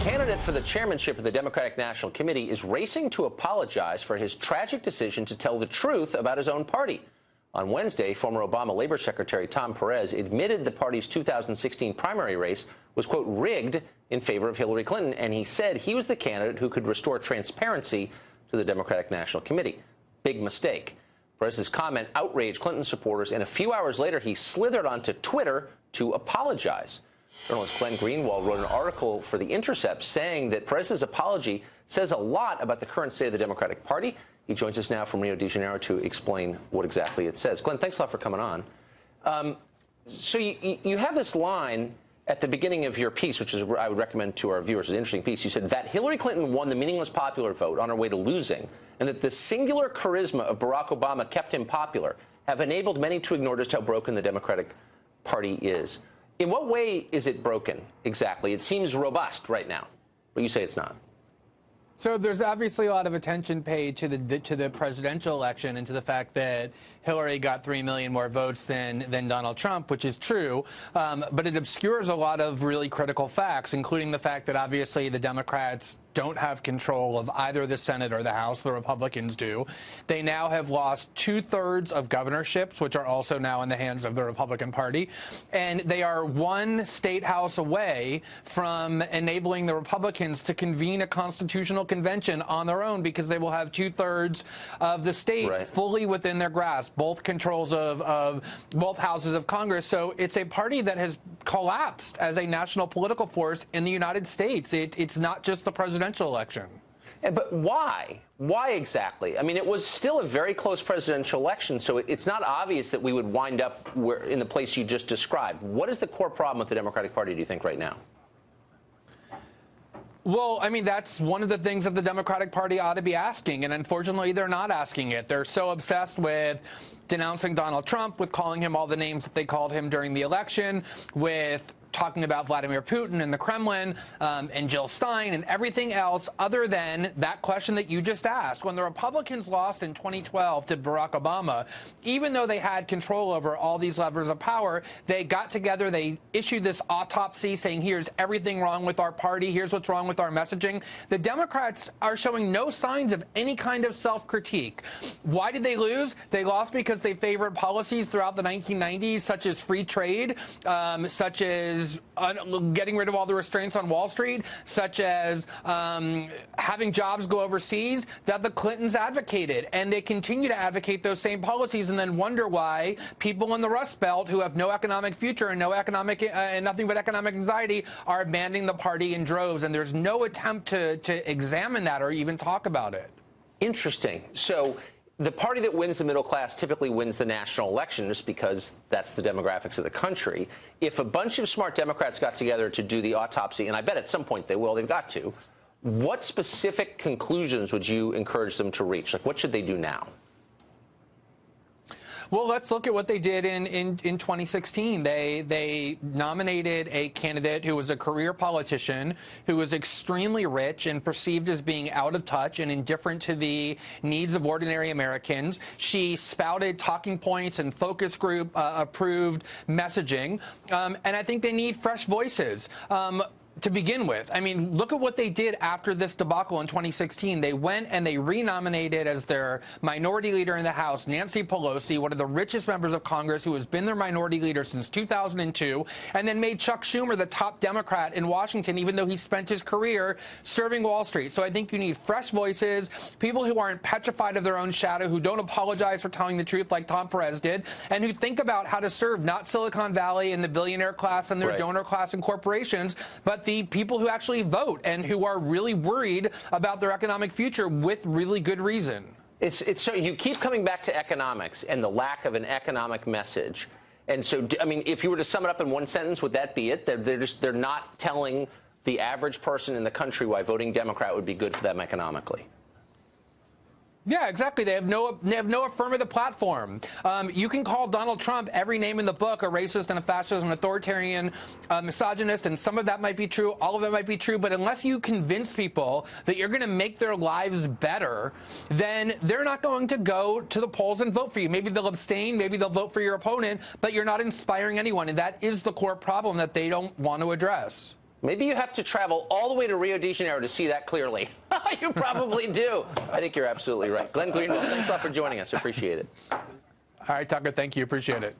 candidate for the chairmanship of the Democratic National Committee is racing to apologize for his tragic decision to tell the truth about his own party. On Wednesday, former Obama Labor Secretary Tom Perez admitted the party's 2016 primary race was, quote, rigged in favor of Hillary Clinton, and he said he was the candidate who could restore transparency to the Democratic National Committee. Big mistake. Perez's comment outraged Clinton supporters, and a few hours later, he slithered onto Twitter to apologize. Journalist Glenn Greenwald wrote an article for The Intercept saying that Perez's apology says a lot about the current state of the Democratic Party. He joins us now from Rio de Janeiro to explain what exactly it says. Glenn, thanks a lot for coming on. So you have this line at the beginning of your piece, which is I would recommend to our viewers. It's an interesting piece. You said that Hillary Clinton won the meaningless popular vote on her way to losing, and that the singular charisma of Barack Obama kept him popular, have enabled many to ignore just how broken the Democratic Party is. In what way is it broken exactly? It seems robust right now, but you say it's not. So there's obviously a lot of attention paid to the presidential election and to the fact that Hillary got 3 million more votes than Donald Trump, which is true, but it obscures a lot of really critical facts, including the fact that obviously the Democrats don't have control of either the Senate or the House. The Republicans do. They now have lost 2/3 of governorships, which are also now in the hands of the Republican Party, and they are one state house away from enabling the Republicans to convene a constitutional convention on their own, because they will have 2/3 of the state fully within their grasp, both controls of both houses of Congress. So it's a party that has collapsed as a national political force in the United States. It's not just the presidential election. But why? Why exactly? I mean, it was still a very close presidential election, so it's not obvious that we would wind up in the place you just described. What is the core problem with the Democratic Party, do you think, right now? Well, I mean, that's one of the things that the Democratic Party ought to be asking, and unfortunately, they're not asking it. They're so obsessed with denouncing Donald Trump, with calling him all the names that they called him during the election, with talking about Vladimir Putin and the Kremlin and Jill Stein and everything else other than that question that you just asked. When the Republicans lost in 2012 to Barack Obama, even though they had control over all these levers of power, they got together, they issued this autopsy saying, here's everything wrong with our party, here's what's wrong with our messaging. The Democrats are showing no signs of any kind of self-critique. Why did they lose? They lost because they favored policies throughout the 1990s, such as free trade, such as getting rid of all the restraints on Wall Street, such as having jobs go overseas, that the Clintons advocated. And they continue to advocate those same policies and then wonder why people in the Rust Belt who have no economic future and nothing but economic anxiety are abandoning the party in droves. And there's no attempt to examine that or even talk about it. Interesting. So the party that wins the middle class typically wins the national election just because that's the demographics of the country. If a bunch of smart Democrats got together to do the autopsy, and I bet at some point they will, they've got to, what specific conclusions would you encourage them to reach? Like, what should they do now? Well, let's look at what they did in 2016. They nominated a candidate who was a career politician, who was extremely rich and perceived as being out of touch and indifferent to the needs of ordinary Americans. She spouted talking points and focus group approved messaging, and I think they need fresh voices. To begin with, I mean, look at what they did after this debacle in 2016. They went and they renominated as their minority leader in the House Nancy Pelosi, one of the richest members of Congress who has been their minority leader since 2002, and then made Chuck Schumer the top Democrat in Washington, even though he spent his career serving Wall Street. So I think you need fresh voices, people who aren't petrified of their own shadow, who don't apologize for telling the truth like Tom Perez did, and who think about how to serve not Silicon Valley and the billionaire class and their donor class and corporations, but the people who actually vote and who are really worried about their economic future with really good reason. So you keep coming back to economics and the lack of an economic message. And so, I mean, if you were to sum it up in one sentence, would that be it? They're not telling the average person in the country why voting Democrat would be good for them economically. Yeah, exactly. They have no affirmative platform. You can call Donald Trump every name in the book a racist and a fascist and authoritarian misogynist, and some of that might be true, all of it might be true, but unless you convince people that you're going to make their lives better, then they're not going to go to the polls and vote for you. Maybe they'll abstain, maybe they'll vote for your opponent, but you're not inspiring anyone, and that is the core problem that they don't want to address. Maybe you have to travel all the way to Rio de Janeiro to see that clearly. You probably do. I think you're absolutely right. Glenn Greenwald, thanks a lot for joining us. Appreciate it. All right, Tucker, thank you. Appreciate it.